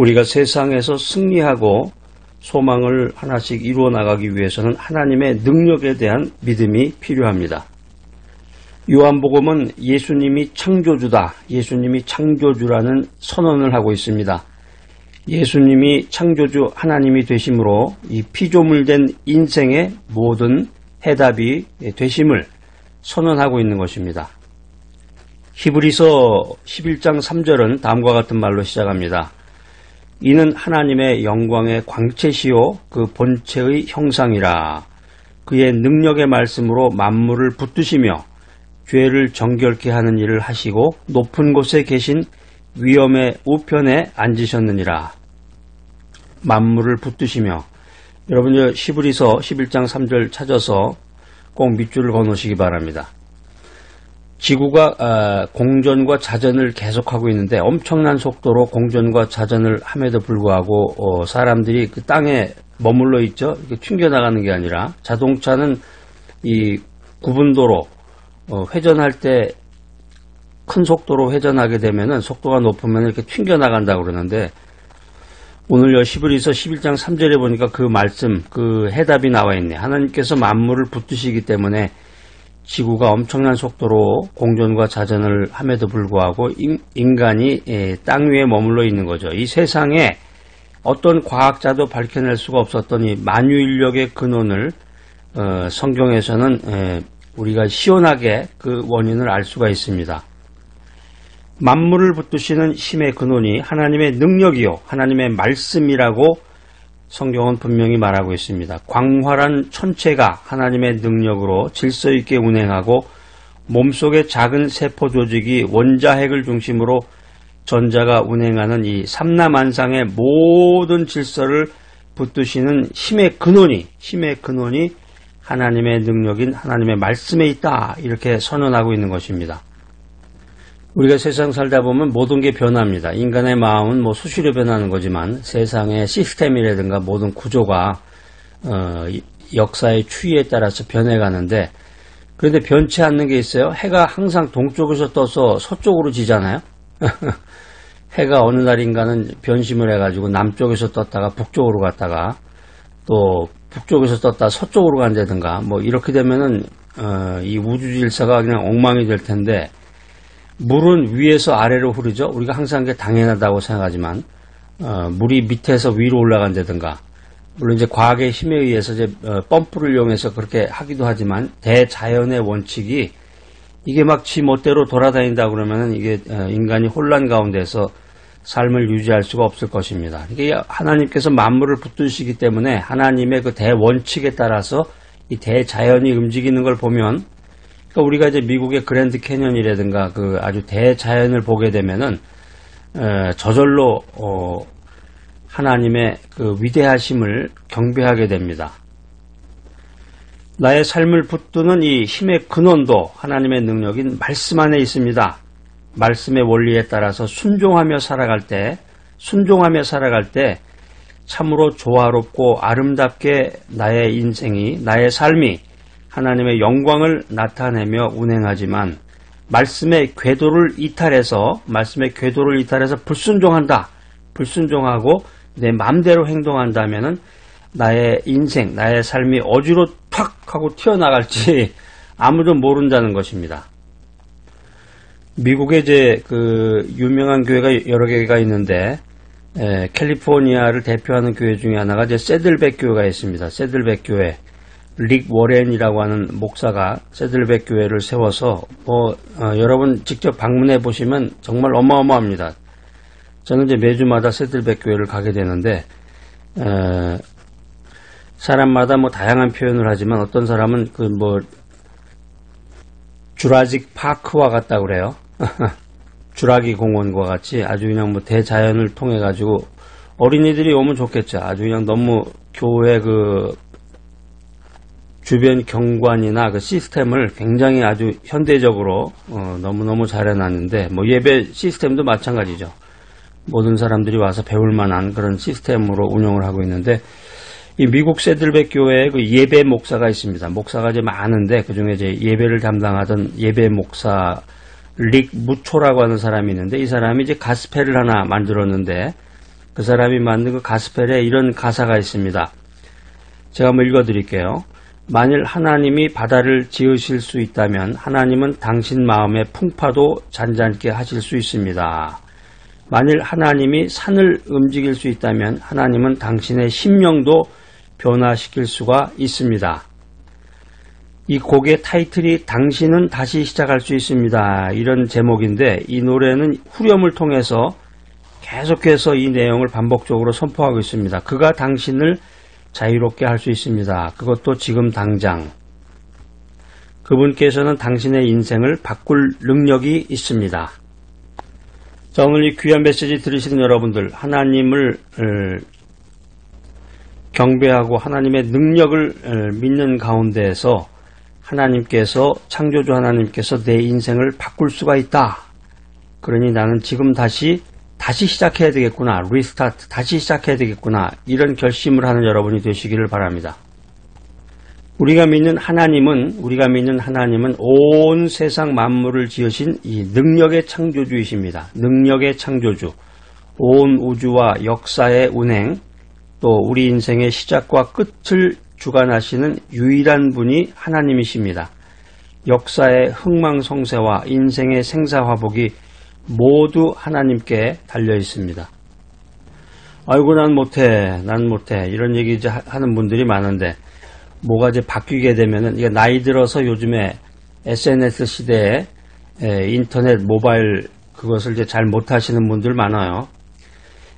우리가 세상에서 승리하고 소망을 하나씩 이루어 나가기 위해서는 하나님의 능력에 대한 믿음이 필요합니다. 요한복음은 예수님이 창조주다, 예수님이 창조주라는 선언을 하고 있습니다. 예수님이 창조주 하나님이 되심으로 이 피조물된 인생의 모든 해답이 되심을 선언하고 있는 것입니다. 히브리서 11장 3절은 다음과 같은 말로 시작합니다. 이는 하나님의 영광의 광채시요 그 본체의 형상이라. 그의 능력의 말씀으로 만물을 붙드시며 죄를 정결케 하는 일을 하시고 높은 곳에 계신 위엄의 우편에 앉으셨느니라. 만물을 붙드시며, 여러분 히브리서 11장 3절 찾아서 꼭 밑줄을 그어놓으시기 바랍니다. 지구가 공전과 자전을 계속하고 있는데 엄청난 속도로 공전과 자전을 함에도 불구하고 사람들이 그 땅에 머물러 있죠. 이렇게 튕겨나가는 게 아니라 자동차는 이 구분도로 회전할 때 큰 속도로 회전하게 되면은 속도가 높으면 이렇게 튕겨나간다고 그러는데 오늘 히브리서 11장 3절에 보니까 그 말씀, 그 해답이 나와 있네. 하나님께서 만물을 붙드시기 때문에 지구가 엄청난 속도로 공전과 자전을 함에도 불구하고 인간이 땅 위에 머물러 있는 거죠. 이 세상에 어떤 과학자도 밝혀낼 수가 없었던 이 만유인력의 근원을 성경에서는 우리가 시원하게 그 원인을 알 수가 있습니다. 만물을 붙드시는 힘의 근원이 하나님의 능력이요 하나님의 말씀이라고 성경은 분명히 말하고 있습니다. 광활한 천체가 하나님의 능력으로 질서 있게 운행하고 몸속의 작은 세포 조직이 원자핵을 중심으로 전자가 운행하는 이 삼라만상의 모든 질서를 붙드시는 힘의 근원이 하나님의 능력인 하나님의 말씀에 있다, 이렇게 선언하고 있는 것입니다. 우리가 세상 살다 보면 모든 게 변합니다. 인간의 마음은 수시로 변하는 거지만 세상의 시스템이라든가 모든 구조가 역사의 추이에 따라서 변해가는데, 그런데 변치 않는 게 있어요. 해가 항상 동쪽에서 떠서 서쪽으로 지잖아요. 해가 어느 날인가는 변심을 해가지고 남쪽에서 떴다가 북쪽으로 갔다가 또 북쪽에서 떴다 서쪽으로 간다든가 이렇게 되면은 이 우주 질서가 그냥 엉망이 될 텐데, 물은 위에서 아래로 흐르죠. 우리가 항상 그게 당연하다고 생각하지만 물이 밑에서 위로 올라간다든가, 물론 이제 과학의 힘에 의해서 이제 펌프를 이용해서 그렇게 하기도 하지만 대자연의 원칙이 이게 막 지 멋대로 돌아다닌다 그러면은 이게 인간이 혼란 가운데서 삶을 유지할 수가 없을 것입니다. 이게 하나님께서 만물을 붙드시기 때문에 하나님의 그 대원칙에 따라서 이 대자연이 움직이는 걸 보면, 그러니까 우리가 이제 미국의 그랜드 캐년이라든가 그 아주 대자연을 보게 되면은 저절로 하나님의 그 위대하심을 경배하게 됩니다. 나의 삶을 붙드는 이 힘의 근원도 하나님의 능력인 말씀 안에 있습니다. 말씀의 원리에 따라서 순종하며 살아갈 때 참으로 조화롭고 아름답게 나의 인생이, 나의 삶이 하나님의 영광을 나타내며 운행하지만 말씀의 궤도를 이탈해서 불순종하고 내 마음대로 행동한다면은 나의 인생, 나의 삶이 어디로 탁 하고 튀어나갈지 아무도 모른다는 것입니다. 미국에 이제 그 유명한 교회가 여러 개가 있는데 캘리포니아를 대표하는 교회 중에 하나가 이제 새들백 교회가 있습니다. 새들백 교회. 릭 워렌이라고 하는 목사가 새들백 교회를 세워서 여러분 직접 방문해 보시면 정말 어마어마합니다. 저는 이제 매주마다 새들백 교회를 가게 되는데 사람마다 다양한 표현을 하지만 어떤 사람은 주라직 파크와 같다 그래요. 주라기 공원과 같이 아주 그냥 대자연을 통해 가지고 어린이들이 오면 좋겠죠. 아주 그냥 너무 교회 그 주변 경관이나 그 시스템을 굉장히 아주 현대적으로 너무너무 잘 해놨는데 예배 시스템도 마찬가지죠. 모든 사람들이 와서 배울 만한 그런 시스템으로 운영을 하고 있는데, 이 미국 새들백 교회에 그 예배 목사가 있습니다. 목사가 이제 많은데 그 중에 이제 예배를 담당하던 예배 목사 릭 무초라고 하는 사람이 있는데, 이 사람이 이제 가스펠을 하나 만들었는데 그 사람이 만든 그 가스펠에 이런 가사가 있습니다. 제가 한번 읽어드릴게요. 만일 하나님이 바다를 지으실 수 있다면 하나님은 당신 마음의 풍파도 잔잔케 하실 수 있습니다. 만일 하나님이 산을 움직일 수 있다면 하나님은 당신의 심령도 변화시킬 수가 있습니다. 이 곡의 타이틀이 당신은 다시 시작할 수 있습니다. 이런 제목인데 이 노래는 후렴을 통해서 계속해서 이 내용을 반복적으로 선포하고 있습니다. 그가 당신을 자유롭게 할 수 있습니다. 그것도 지금 당장. 그분께서는 당신의 인생을 바꿀 능력이 있습니다. 자, 오늘 이 귀한 메시지 들으시는 여러분들, 하나님을 경배하고 하나님의 능력을 믿는 가운데에서 하나님께서, 창조주 하나님께서 내 인생을 바꿀 수가 있다. 그러니 나는 지금 다시 시작해야 되겠구나. 리스타트, 다시 시작해야 되겠구나. 이런 결심을 하는 여러분이 되시기를 바랍니다. 우리가 믿는 하나님은 온 세상 만물을 지으신 이 능력의 창조주이십니다. 능력의 창조주. 온 우주와 역사의 운행, 또 우리 인생의 시작과 끝을 주관하시는 유일한 분이 하나님이십니다. 역사의 흥망성쇠와 인생의 생사화복이 모두 하나님께 달려 있습니다. 아이고 난 못해 이런 얘기 이제 하는 분들이 많은데 뭐가 이제 바뀌게 되면은 이게 나이 들어서 요즘에 SNS 시대에 인터넷 모바일 그것을 이제 잘 못하시는 분들 많아요.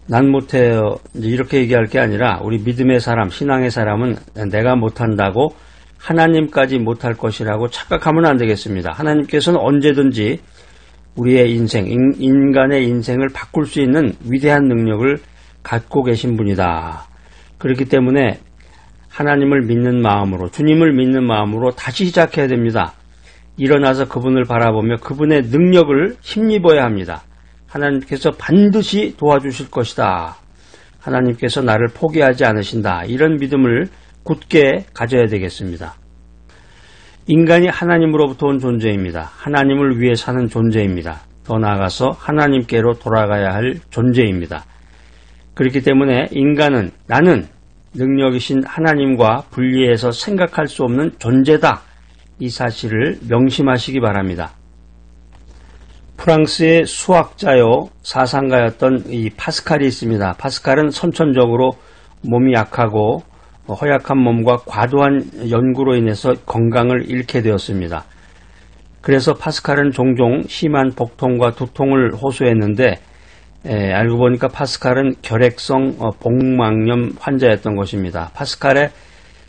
난 못해요 이렇게 얘기할 게 아니라 우리 믿음의 사람, 신앙의 사람은 내가 못한다고 하나님까지 못할 것이라고 착각하면 안 되겠습니다. 하나님께서는 언제든지 우리의 인생, 인간의 인생을 바꿀 수 있는 위대한 능력을 갖고 계신 분이다. 그렇기 때문에 하나님을 믿는 마음으로, 주님을 믿는 마음으로 다시 시작해야 됩니다. 일어나서 그분을 바라보며 그분의 능력을 힘입어야 합니다. 하나님께서 반드시 도와주실 것이다. 하나님께서 나를 포기하지 않으신다. 이런 믿음을 굳게 가져야 되겠습니다. 인간이 하나님으로부터 온 존재입니다. 하나님을 위해 사는 존재입니다. 더 나아가서 하나님께로 돌아가야 할 존재입니다. 그렇기 때문에 인간은 나는 능력이신 하나님과 분리해서 생각할 수 없는 존재다. 이 사실을 명심하시기 바랍니다. 프랑스의 수학자요 사상가였던 이 파스칼이 있습니다. 파스칼은 선천적으로 몸이 약하고 허약한 몸과 과도한 연구로 인해서 건강을 잃게 되었습니다. 그래서 파스칼은 종종 심한 복통과 두통을 호소했는데 알고 보니까 파스칼은 결핵성 복막염 환자였던 것입니다. 파스칼의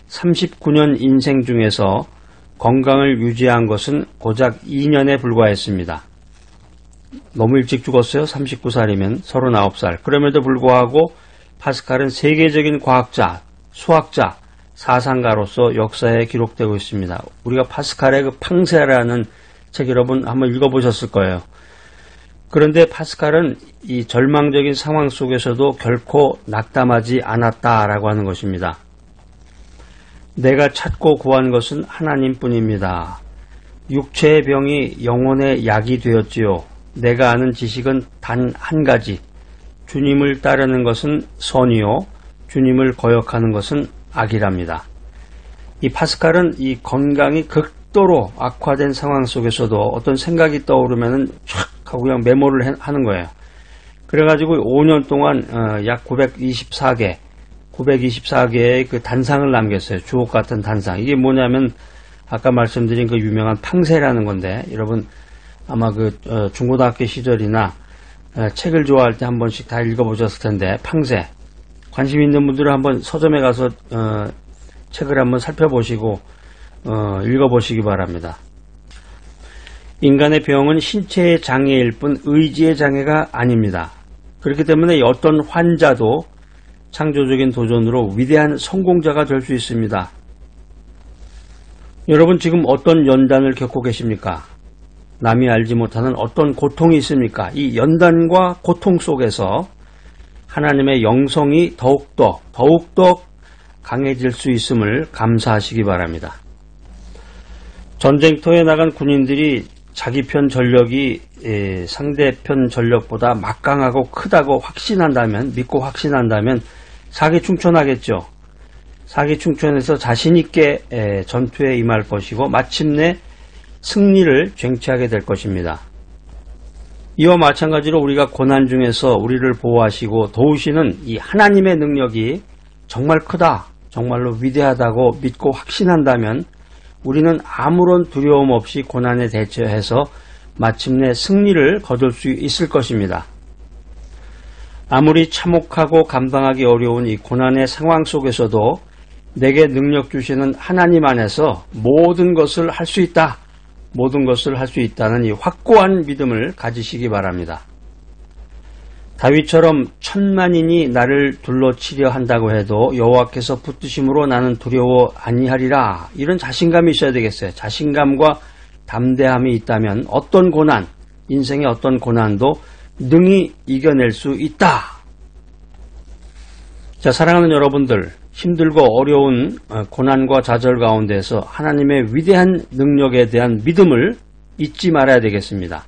39년 인생 중에서 건강을 유지한 것은 고작 2년에 불과했습니다. 너무 일찍 죽었어요. 39살이면 39살. 그럼에도 불구하고 파스칼은 세계적인 과학자, 수학자, 사상가로서 역사에 기록되고 있습니다. 우리가 파스칼의 그 팡세라는 책 여러분 한번 읽어보셨을 거예요. 그런데 파스칼은 이 절망적인 상황 속에서도 결코 낙담하지 않았다라고 하는 것입니다. 내가 찾고 구한 것은 하나님뿐입니다. 육체의 병이 영혼의 약이 되었지요. 내가 아는 지식은 단 한 가지. 주님을 따르는 것은 선이요. 주님을 거역하는 것은 악이랍니다. 이 파스칼은 이 건강이 극도로 악화된 상황 속에서도 어떤 생각이 떠오르면은 촥 하고 그냥 메모를 하는 거예요. 그래가지고 5년 동안 약 924개의 그 단상을 남겼어요. 주옥 같은 단상. 이게 뭐냐면 아까 말씀드린 그 유명한 팡세라는 건데 여러분 아마 그 중고등학교 시절이나 책을 좋아할 때 한 번씩 다 읽어보셨을 텐데 팡세. 관심 있는 분들은 한번 서점에 가서 책을 한번 살펴보시고 읽어보시기 바랍니다. 인간의 병은 신체의 장애일 뿐 의지의 장애가 아닙니다. 그렇기 때문에 어떤 환자도 창조적인 도전으로 위대한 성공자가 될 수 있습니다. 여러분 지금 어떤 연단을 겪고 계십니까? 남이 알지 못하는 어떤 고통이 있습니까? 이 연단과 고통 속에서 하나님의 영성이 더욱더 강해질 수 있음을 감사하시기 바랍니다. 전쟁터에 나간 군인들이 자기 편 전력이 상대편 전력보다 막강하고 크다고 확신한다면, 믿고 확신한다면 사기충천하겠죠. 사기충천해서 자신있게 전투에 임할 것이고 마침내 승리를 쟁취하게 될 것입니다. 이와 마찬가지로 우리가 고난 중에서 우리를 보호하시고 도우시는 이 하나님의 능력이 정말 크다, 정말로 위대하다고 믿고 확신한다면 우리는 아무런 두려움 없이 고난에 대처해서 마침내 승리를 거둘 수 있을 것입니다. 아무리 참혹하고 감당하기 어려운 이 고난의 상황 속에서도 내게 능력 주시는 하나님 안에서 모든 것을 할 수 있다, 모든 것을 할 수 있다는 이 확고한 믿음을 가지시기 바랍니다. 다윗처럼 천만인이 나를 둘러치려 한다고 해도 여호와께서 붙드심으로 나는 두려워 아니하리라, 이런 자신감이 있어야 되겠어요. 자신감과 담대함이 있다면 어떤 고난, 인생의 어떤 고난도 능히 이겨낼 수 있다. 자, 사랑하는 여러분들, 힘들고 어려운 고난과 좌절 가운데서 하나님의 위대한 능력에 대한 믿음을 잊지 말아야 되겠습니다.